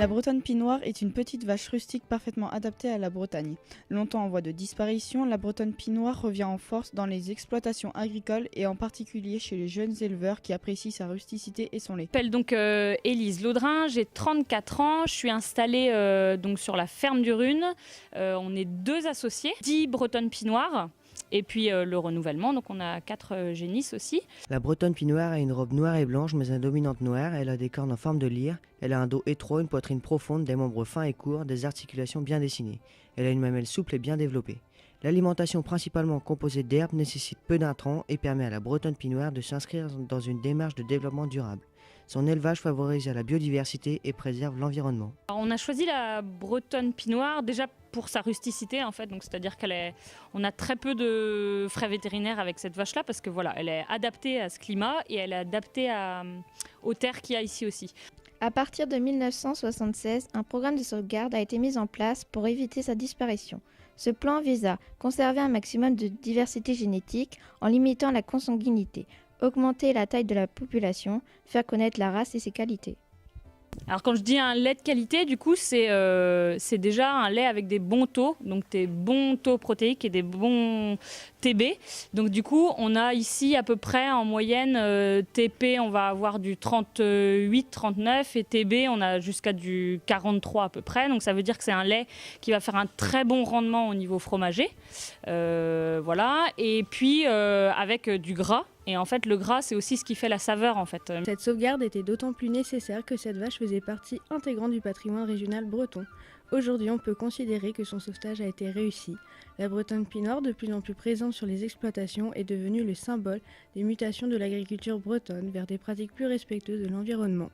La Bretonne Pie-Noire est une petite vache rustique parfaitement adaptée à la Bretagne. Longtemps en voie de disparition, la Bretonne Pie-Noire revient en force dans les exploitations agricoles et en particulier chez les jeunes éleveurs qui apprécient sa rusticité et son lait. Je m'appelle donc Élise Laudrin, j'ai 34 ans, je suis installée donc sur la ferme du Rune. On est 2 associés, 10 Bretonnes Pie-Noires. Et puis le renouvellement, donc on a 4 génisses aussi. La Bretonne Pie-Noire a une robe noire et blanche mais à dominante noire, elle a des cornes en forme de lyre, elle a un dos étroit, une poitrine profonde, des membres fins et courts, des articulations bien dessinées. Elle a une mamelle souple et bien développée. L'alimentation principalement composée d'herbes nécessite peu d'intrants et permet à la Bretonne Pie-Noire de s'inscrire dans une démarche de développement durable. Son élevage favorise la biodiversité et préserve l'environnement. Alors, on a choisi la Bretonne Pie-Noire déjà pour sa rusticité en fait, donc c'est-à-dire on a très peu de frais vétérinaires avec cette vache-là parce que voilà, elle est adaptée à ce climat et elle est adaptée aux terres qu'il y a ici aussi. À partir de 1976, un programme de sauvegarde a été mis en place pour éviter sa disparition. Ce plan vise à conserver un maximum de diversité génétique en limitant la consanguinité, augmenter la taille de la population, faire connaître la race et ses qualités. Alors quand je dis un lait de qualité, du coup c'est déjà un lait avec des bons taux, donc des bons taux protéiques et des bons TB. Donc du coup on a ici à peu près en moyenne TP on va avoir du 38-39 et TB on a jusqu'à du 43 à peu près. Donc ça veut dire que c'est un lait qui va faire un très bon rendement au niveau fromager. Voilà. Et puis avec du gras. Et en fait, le gras, c'est aussi ce qui fait la saveur, en fait. Cette sauvegarde était d'autant plus nécessaire que cette vache faisait partie intégrante du patrimoine régional breton. Aujourd'hui, on peut considérer que son sauvetage a été réussi. La Bretonne Pie-Noire, de plus en plus présente sur les exploitations, est devenue le symbole des mutations de l'agriculture bretonne vers des pratiques plus respectueuses de l'environnement.